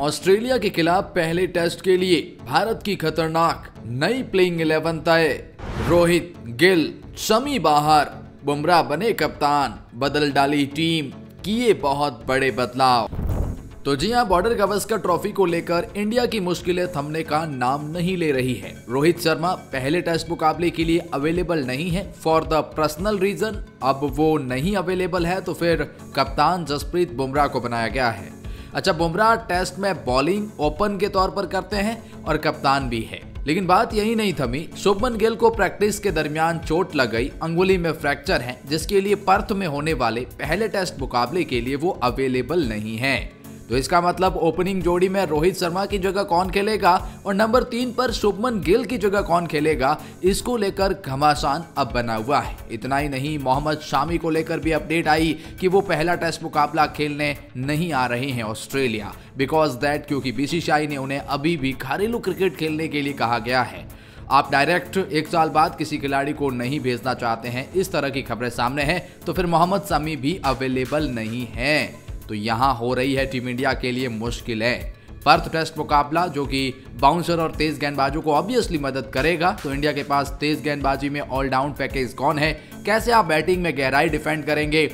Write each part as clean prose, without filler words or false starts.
Australia के खिलाफ पहले टेस्ट के लिए भारत की खतरनाक नई प्लेइंग 11 तय। रोहित, गिल, शमी बाहर, बुमराह बने कप्तान, बदल डाली टीम, किए बहुत बड़े बदलाव। तो जी हां, बॉर्डर गावस्कर ट्रॉफी को लेकर इंडिया की मुश्किलें थमने का नाम नहीं ले रही है। रोहित शर्मा पहले टेस्ट मुकाबले के लिए अवेलेबल नहीं है फॉर द पर्सनल रीजन। अब वो नहीं अवेलेबल है तो फिर कप्तान जसप्रीत बुमराह को बनाया गया है। अच्छा, बुमराह टेस्ट में बॉलिंग ओपन के तौर पर करते हैं और कप्तान भी है। लेकिन बात यही नहीं थमी। शुभमन गिल को प्रैक्टिस के दरमियान चोट लग गई, अंगुली में फ्रैक्चर है, जिसके लिए पर्थ में होने वाले पहले टेस्ट मुकाबले के लिए वो अवेलेबल नहीं है। तो इसका मतलब ओपनिंग जोड़ी में रोहित शर्मा की जगह कौन खेलेगा और नंबर 3 पर शुभमन गिल की जगह कौन खेलेगा, इसको लेकर घमासान अब बना हुआ है। इतना ही नहीं, मोहम्मद शामी को लेकर भी अपडेट आई कि वो पहला टेस्ट मुकाबला खेलने नहीं आ रहे हैं ऑस्ट्रेलिया, बिकॉज दैट क्योंकि बीसीसीआई ने उन्हें अभी भी घरेलू क्रिकेट खेलने के लिए कहा गया है। आप डायरेक्ट 1 साल बाद किसी खिलाड़ी को नहीं भेजना चाहते हैं, इस तरह की खबरें सामने हैं, तो फिर मोहम्मद शमी भी अवेलेबल नहीं है। तो यहां हो रही है टीम इंडिया के लिए मुश्किलें। पर्थ टेस्ट मुकाबला जो कि बाउंसर और तेज गेंदबाजों को ऑब्वियसली मदद करेगा, तो इंडिया के पास तेज गेंदबाजी में ऑलराउंड पैकेज कौन है, कैसे आप बैटिंग में गहराई डिफेंड करेंगे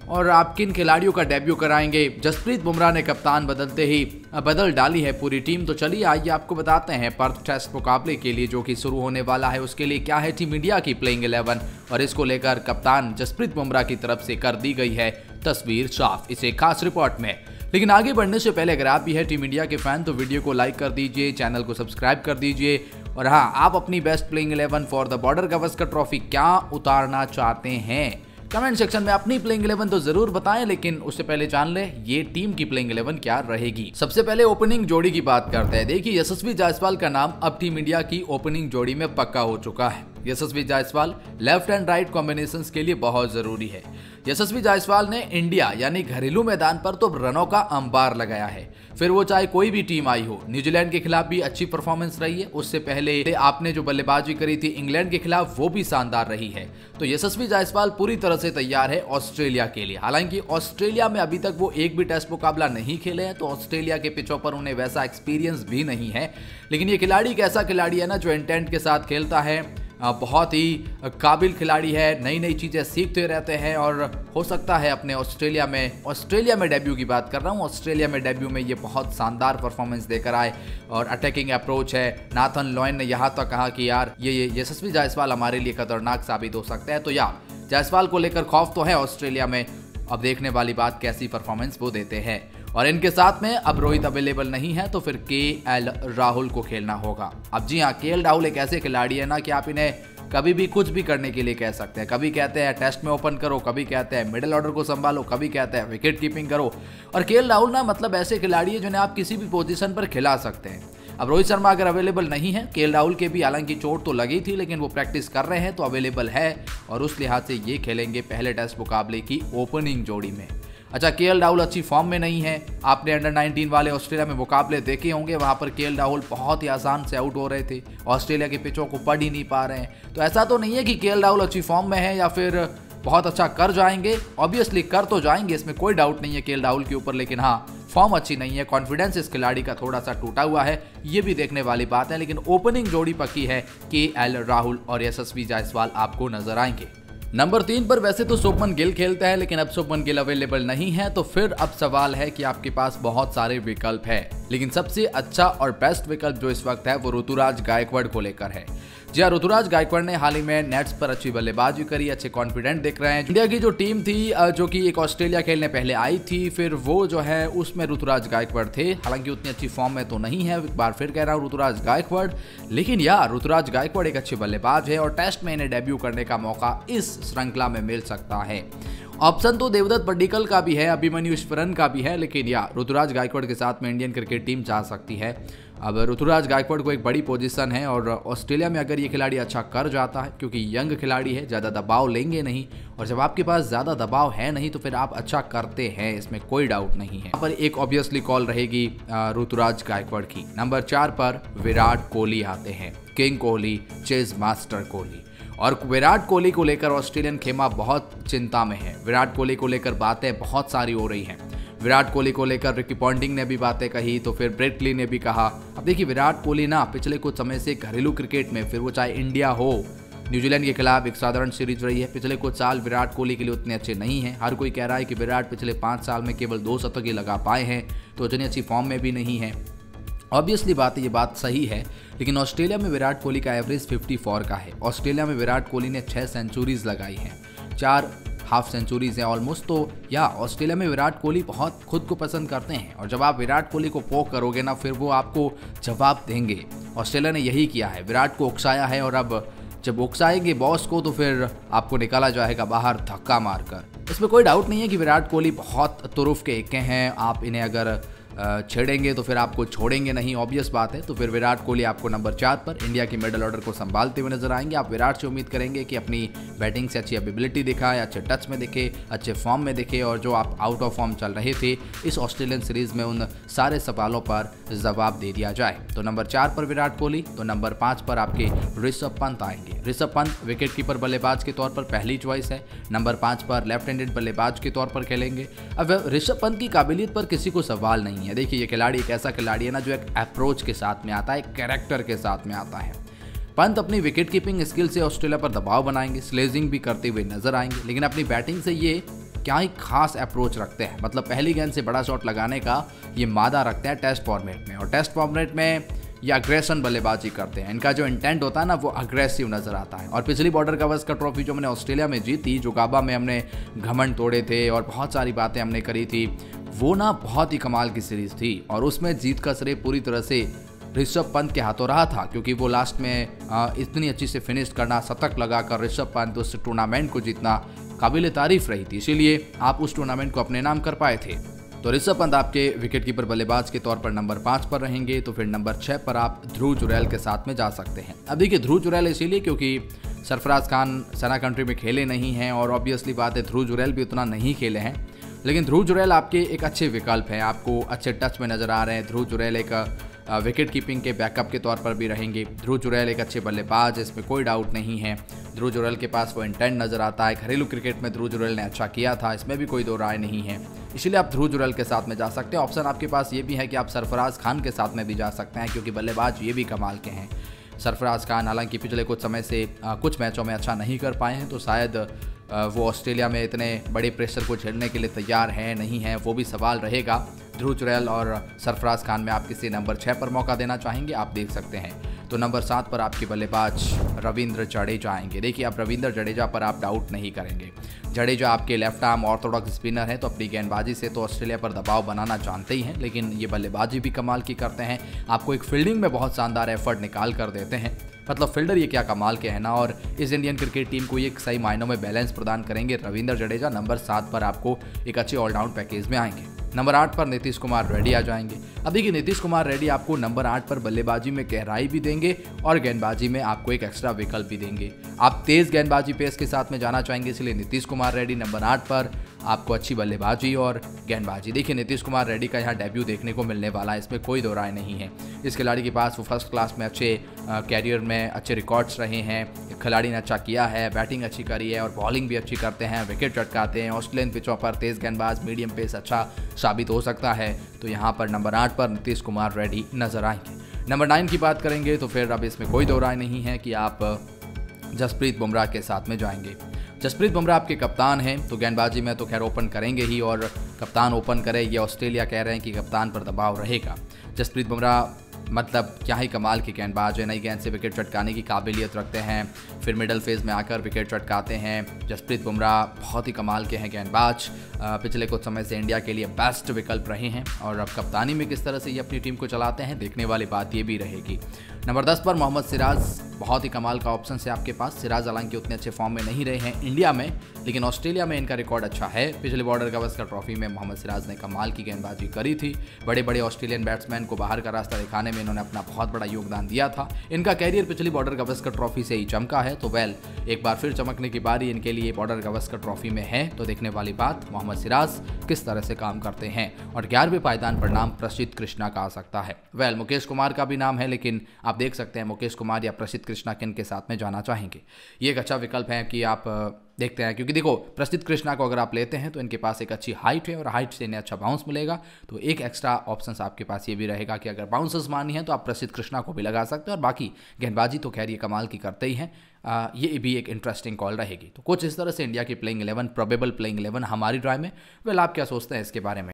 और आप किन खिलाड़ियों का डेब्यू कराएंगे। जसप्रीत बुमराह ने कप्तान बदलते ही बदल डाली है पूरी टीम। तो चलिए आइए आपको बताते हैं पर्थ टेस्ट मुकाबले के लिए जो कि शुरू होने वाला है, उसके लिए क्या है टीम इंडिया की प्लेइंग 11 और इसको लेकर कप्तान जसप्रीत बुमराह की तरफ से कर दी गई है तस्वीर साफ इसे खास रिपोर्ट में। लेकिन आगे बढ़ने से पहले अगर आप भी है टीम इंडिया के फैन तो वीडियो को लाइक कर दीजिए, चैनल को सब्सक्राइब कर दीजिए और हाँ, आप अपनी best playing 11 for the border Gavaskar trophy क्या उतारना चाहते हैं कमेंट सेक्शन में अपनी प्लेइंग 11 तो जरूर बताएं, लेकिन उससे पहले जान ले ये टीम की प्लेइंग 11 क्या रहेगी। सबसे पहले ओपनिंग जोड़ी की बात करते हैं। देखिए, यशस्वी जायसवाल का नाम अब टीम इंडिया की ओपनिंग जोड़ी में पक्का हो चुका है। Yashasvi Jaiswal left and right combinations के लिए बहुत जरूरी है। यशस्वी जायसवाल ने इंडिया यानी घरेलू मैदान पर तो रनों का अंबार लगाया है, फिर वो चाहे कोई भी टीम आई हो। न्यूजीलैंड के खिलाफ भी अच्छी परफॉर्मेंस रही है, उससे पहले आपने जो बल्लेबाजी करी थी इंग्लैंड के खिलाफ वो भी शानदार रही है। तो यशस्वी जायसवाल पूरी तरह से तैयार है ऑस्ट्रेलिया के लिए। हालांकि ऑस्ट्रेलिया में अभी तक वो एक भी टेस्ट मुकाबला नहीं खेले हैं, तो ऑस्ट्रेलिया के पिचों पर उन्हें वैसा एक्सपीरियंस भी नहीं है। लेकिन ये खिलाड़ी एक ऐसा खिलाड़ी है ना जो इंटेंट के साथ खेलता है, बहुत ही काबिल खिलाड़ी है, नई नई चीज़ें सीखते रहते हैं और हो सकता है अपने ऑस्ट्रेलिया में डेब्यू की बात कर रहा हूँ, ऑस्ट्रेलिया में डेब्यू में ये बहुत शानदार परफॉर्मेंस देकर आए और अटैकिंग अप्रोच है। नाथन लॉयन ने यहाँ तक कहा कि यार ये यशस्वी जायसवाल हमारे लिए खतरनाक साबित हो सकता है। तो यार जायसवाल को लेकर खौफ तो है ऑस्ट्रेलिया में, अब देखने वाली बात कैसी परफॉर्मेंस वो देते हैं। और इनके साथ में अब रोहित अवेलेबल नहीं है तो फिर केएल राहुल को खेलना होगा। अब जी हाँ, केएल राहुल एक ऐसे खिलाड़ी है ना कि आप इन्हें कभी भी कुछ भी करने के लिए कह सकते हैं। कभी कहते हैं टेस्ट में ओपन करो, कभी कहते हैं मिडिल ऑर्डर को संभालो, कभी कहते हैं विकेट कीपिंग करो। और केएल राहुल ना मतलब ऐसे खिलाड़ी है जिन्हें आप किसी भी पोजीशन पर खिला सकते हैं। अब रोहित शर्मा अगर अवेलेबल नहीं है, केएल राहुल के भी हालांकि चोट तो लगी थी लेकिन वो प्रैक्टिस कर रहे हैं तो अवेलेबल है और उस लिहाज से ये खेलेंगे पहले टेस्ट मुकाबले की ओपनिंग जोड़ी में। अच्छा, केएल राहुल अच्छी फॉर्म में नहीं है। आपने अंडर 19 वाले ऑस्ट्रेलिया में मुकाबले देखे होंगे, वहां पर केएल राहुल बहुत ही आसान से आउट हो रहे थे, ऑस्ट्रेलिया के पिचों को पढ़ ही नहीं पा रहे हैं। तो ऐसा तो नहीं है कि केएल राहुल अच्छी फॉर्म में है या फिर बहुत अच्छा कर जाएंगे, ऑब्वियसली कर तो जाएंगे, इसमें कोई डाउट नहीं है केएल राहुल के ऊपर, लेकिन हाँ फॉर्म अच्छी नहीं है, कॉन्फिडेंस इस खिलाड़ी का थोड़ा सा टूटा हुआ है, ये भी देखने वाली बात है। लेकिन ओपनिंग जोड़ी पक्की है, केएल राहुल और यशस्वी जायसवाल आपको नजर आएंगे। नंबर 3 पर वैसे तो शुभमन गिल खेलता है, लेकिन अब शुभमन गिल अवेलेबल नहीं है तो फिर अब सवाल है कि आपके पास बहुत सारे विकल्प है, लेकिन सबसे अच्छा और बेस्ट विकल्प जो इस वक्त है वो ऋतुराज गायकवाड़ को लेकर है। जी हाँ, ऋतुराज गायकवाड़ ने हाल ही में नेट्स पर अच्छी बल्लेबाजी करी, अच्छे कॉन्फिडेंट दिख रहे हैं। इंडिया की जो टीम थी जो कि एक ऑस्ट्रेलिया खेलने पहले आई थी, फिर वो जो है उसमें ऋतुराज गायकवाड़ थे। हालांकि उतनी अच्छी फॉर्म में तो नहीं है, एक बार फिर कह रहा हूँ ऋतुराज गायकवाड़, लेकिन यार ऋतुराज गायकवाड़ एक अच्छे बल्लेबाज है और टेस्ट में इन्हें डेब्यू करने का मौका इस श्रृंखला में मिल सकता है। ऑप्शन तो देवदत्त पड्डीकल का भी है, अभिमन्यु ईश्वरन का भी है, लेकिन यार ऋतुराज गायकवाड़ के साथ में इंडियन क्रिकेट टीम जा सकती है। अब ऋतुराज गायकवाड़ को एक बड़ी पोजीशन है और ऑस्ट्रेलिया में अगर ये खिलाड़ी अच्छा कर जाता है, क्योंकि यंग खिलाड़ी है, ज़्यादा दबाव लेंगे नहीं, और जब आपके पास ज़्यादा दबाव है नहीं तो फिर आप अच्छा करते हैं, इसमें कोई डाउट नहीं है। यहाँ पर एक ऑब्वियसली कॉल रहेगी ऋतुराज गायकवाड़ की। नंबर 4 पर विराट कोहली आते हैं, king Kohli, chase master Kohli. और विराट कोहली को लेकर ऑस्ट्रेलियन खेमा बहुत चिंता में है। विराट कोहली को लेकर बातें बहुत सारी हो रही हैं। विराट कोहली को लेकर रिकी पॉन्टिंग ने भी बातें कही, तो फिर ब्रेट ली ने भी कहा। अब देखिए विराट कोहली ना पिछले कुछ समय से घरेलू क्रिकेट में, फिर वो चाहे इंडिया हो, न्यूजीलैंड के खिलाफ एक साधारण सीरीज रही है, पिछले कुछ साल विराट कोहली के लिए उतने अच्छे नहीं हैं। हर कोई कह रहा है कि विराट पिछले 5 साल में केवल 2 शतक ही लगा पाए हैं, तो उतनी अच्छी फॉर्म में भी नहीं है। ऑब्वियसली बात है, ये बात सही है, लेकिन ऑस्ट्रेलिया में विराट कोहली का एवरेज 54 का है। ऑस्ट्रेलिया में विराट कोहली ने 6 सेंचुरीज लगाई हैं, 4 हाफ सेंचुरीज हैं ऑलमोस्ट। तो या ऑस्ट्रेलिया में विराट कोहली बहुत खुद को पसंद करते हैं, और जब आप विराट कोहली को पोक करोगे ना, फिर वो आपको जवाब देंगे। ऑस्ट्रेलिया ने यही किया है, विराट को उकसाया है, और अब जब उकसाएंगे बॉस को तो फिर आपको निकाला जाएगा बाहर धक्का मारकर। इसमें कोई डाउट नहीं है कि विराट कोहली बहुत तुरुफ के एके हैं। आप इन्हें अगर छेड़ेंगे तो फिर आपको छोड़ेंगे नहीं, ऑब्वियस बात है। तो फिर विराट कोहली आपको नंबर 4 पर इंडिया की मिडल ऑर्डर को संभालते हुए नजर आएंगे। आप विराट से उम्मीद करेंगे कि अपनी बैटिंग से अच्छी एबिलिटी दिखाए, अच्छे टच में दिखे, अच्छे फॉर्म में दिखे, और जो आप आउट ऑफ फॉर्म चल रहे थे इस ऑस्ट्रेलियन सीरीज में, उन सारे सवालों पर जवाब दे दिया जाए। तो नंबर 4 पर विराट कोहली, तो नंबर 5 पर आपके ऋषभ पंत आएंगे। ऋषभ पंत विकेट कीपर बल्लेबाज के तौर पर पहली चॉइस है। नंबर 5 पर लेफ्ट हैंडेड बल्लेबाज के तौर पर खेलेंगे। अब ऋषभ पंत की काबिलियत पर किसी को सवाल नहीं है। देखिए ये खिलाड़ी एक ऐसा खिलाड़ी है ना, जो एक अप्रोच के साथ में आता है, एक कैरेक्टर के साथ में आता है। पंत अपनी विकेट कीपिंग स्किल से ऑस्ट्रेलिया पर दबाव बनाएंगे, स्लेजिंग भी करते हुए नजर आएंगे, लेकिन अपनी बैटिंग से ये क्या ही खास अप्रोच रखते हैं। मतलब पहली गेंद से बड़ा शॉट लगाने का ये मादा रखते हैं टेस्ट फॉर्मेट में, और टेस्ट फॉर्मेट में ये अग्रेशन बल्लेबाजी करते हैं। इनका जो इंटेंट होता है ना, वो अग्रेसिव नजर आता है। और पिछली बॉर्डर गावस्कर ट्रॉफी जो हमने ऑस्ट्रेलिया में जीती, जो गाबा में हमने घमंड तोड़े थे और बहुत सारी बातें हमने करी थी, वो ना बहुत ही कमाल की सीरीज थी, और उसमें जीत का श्रेय पूरी तरह से ऋषभ पंत के हाथों रहा था, क्योंकि वो लास्ट में इतनी अच्छी से फिनिश करना, शतक लगाकर ऋषभ पंत उस टूर्नामेंट को जीतना काबिल तारीफ रही थी, इसीलिए आप उस टूर्नामेंट को अपने नाम कर पाए थे। तो ऋषभ पंत आपके विकेटकीपर बल्लेबाज के तौर पर नंबर 5 पर रहेंगे। तो फिर नंबर 6 पर आप ध्रुव जुरैल के साथ में जा सकते हैं। अब देखिए ध्रुव जुरैल इसीलिए क्योंकि सरफराज खान सना कंट्री में खेले नहीं हैं, और ऑब्वियसली बात है ध्रुव जुरैल भी उतना नहीं खेले हैं, लेकिन ध्रुव जुरैल आपके एक अच्छे विकल्प हैं, आपको अच्छे टच में नजर आ रहे हैं। ध्रुव जुरैल एक विकेट कीपिंग के बैकअप के तौर पर भी रहेंगे। ध्रुव जुरैल एक अच्छे बल्लेबाज, इसमें कोई डाउट नहीं है। ध्रुव जुरैल के पास वो इंटेंट नजर आता है। घरेलू क्रिकेट में ध्रुव जुरैल ने अच्छा किया था, इसमें भी कोई दो राय नहीं है, इसलिए आप ध्रुव जुरैल के साथ में जा सकते हैं। ऑप्शन आपके पास ये भी है कि आप सरफराज खान के साथ में भी जा सकते हैं, क्योंकि बल्लेबाज ये भी कमाल के हैं। सरफराज खान हालांकि पिछले कुछ समय से कुछ मैचों में अच्छा नहीं कर पाए हैं, तो शायद वो ऑस्ट्रेलिया में इतने बड़े प्रेशर को झेलने के लिए तैयार हैं नहीं हैं, वो भी सवाल रहेगा। ध्रुव जुरैल और सरफराज खान में आप किसी नंबर 6 पर मौका देना चाहेंगे, आप देख सकते हैं। तो नंबर 7 पर आपके बल्लेबाज रविंद्र जडेजा आएंगे। देखिए आप रविंद्र जडेजा पर आप डाउट नहीं करेंगे। जडेजा आपके लेफ्ट आर्म ऑर्थोडॉक्स स्पिनर हैं, तो अपनी गेंदबाजी से तो ऑस्ट्रेलिया पर दबाव बनाना जानते ही हैं, लेकिन ये बल्लेबाजी भी कमाल की करते हैं। आपको एक फील्डिंग में बहुत शानदार एफर्ट निकाल कर देते हैं। मतलब फील्डर ये क्या कमाल के हैं ना, और इस इंडियन क्रिकेट टीम को ये सही मायनों में बैलेंस प्रदान करेंगे। रविंद्र जडेजा नंबर 7 पर आपको एक अच्छे ऑलराउंड पैकेज में आएंगे। नंबर 8 पर नीतीश कुमार रेड्डी आ जाएंगे। अब देखिए नीतीश कुमार रेड्डी आपको नंबर 8 पर बल्लेबाजी में गहराई भी देंगे और गेंदबाजी में आपको एक एक्स्ट्रा विकल्प भी देंगे। आप तेज गेंदबाजी पेस के साथ में जाना चाहेंगे, इसलिए नीतीश कुमार रेड्डी नंबर 8 पर आपको अच्छी बल्लेबाजी और गेंदबाजी। देखिए नीतीश कुमार रेड्डी का यहाँ डेब्यू देखने को मिलने वाला है, इसमें कोई दो राय नहीं है। इस खिलाड़ी के पास वो फर्स्ट क्लास में अच्छे कैरियर में अच्छे रिकॉर्ड्स रहे हैं। खिलाड़ी ने अच्छा किया है, बैटिंग अच्छी करी है और बॉलिंग भी अच्छी करते हैं, विकेट चटकाते हैं। ऑस्ट्रेलियन पिचों पर तेज गेंदबाज, मीडियम पेस अच्छा साबित हो सकता है। तो यहाँ पर नंबर 8 पर नीतीश कुमार रेड्डी नजर आएंगे। नंबर 9 की बात करेंगे तो फिर अब इसमें कोई दो राय नहीं है कि आप जसप्रीत बुमराह के साथ में जाएंगे। जसप्रीत बुमराह आपके कप्तान हैं, तो गेंदबाजी में तो खैर ओपन करेंगे ही, और कप्तान ओपन करे ये ऑस्ट्रेलिया कह रहे हैं कि कप्तान पर दबाव रहेगा। जसप्रीत बुमराह मतलब क्या ही कमाल के गेंदबाज है, नई गेंद से विकेट चटकाने की काबिलियत रखते हैं, फिर मिडल फेज में आकर विकेट चटकाते हैं। जसप्रीत बुमराह बहुत ही कमाल के हैं गेंदबाज, पिछले कुछ समय से इंडिया के लिए बेस्ट विकल्प रहे हैं, और अब कप्तानी में किस तरह से ये अपनी टीम को चलाते हैं देखने वाली बात ये भी रहेगी। नंबर 10 पर मोहम्मद सिराज, बहुत ही कमाल का ऑप्शन है आपके पास। सिराज हालांकि उतने अच्छे फॉर्म में नहीं रहे हैं इंडिया में, लेकिन ऑस्ट्रेलिया में इनका रिकॉर्ड अच्छा है। पिछले बॉर्डर गावस्कर ट्रॉफी में मोहम्मद सिराज ने कमाल की गेंदबाजी करी थी। बड़े बड़े ऑस्ट्रेलियन बैट्समैन को बाहर का रास्ता दिखाने में इन्होंने अपना बहुत बड़ा योगदान दिया था। इनका कैरियर पिछली बॉर्डर गावस्कर ट्रॉफी से ही चमका है, तो वेल एक बार फिर चमकने की बारी इनके लिए बॉर्डर गावस्कर ट्रॉफी में है। तो देखने वाली बात मोहम्मद सिराज किस तरह से काम करते हैं। और 11वें पायदान पर नाम प्रसिद्ध कृष्णा का आ सकता है। वेल मुकेश कुमार का भी नाम है, लेकिन आप देख सकते हैं मुकेश कुमार या प्रसिद्ध कृष्णा किन के साथ में जाना चाहेंगे। ये एक अच्छा विकल्प है कि आप देखते हैं, क्योंकि देखो प्रसिद्ध कृष्णा को अगर आप लेते हैं तो इनके पास एक अच्छी हाइट है और हाइट से इन्हें अच्छा बाउंस मिलेगा। तो एक एक्स्ट्रा ऑप्शन आपके पास ये भी रहेगा कि अगर बाउंसर्स मानी है तो आप प्रसिद्ध कृष्णा को भी लगा सकते हैं। और बाकी गेंदबाजी तो खैर ये कमाल की करते ही हैं, ये भी एक इंटरेस्टिंग कॉल रहेगी। तो कुछ इस तरह से इंडिया की प्लेइंग 11, प्रोबेबल प्लेइंग 11 हमारी ड्राई में। वेल, आप क्या सोचते हैं इसके बारे में?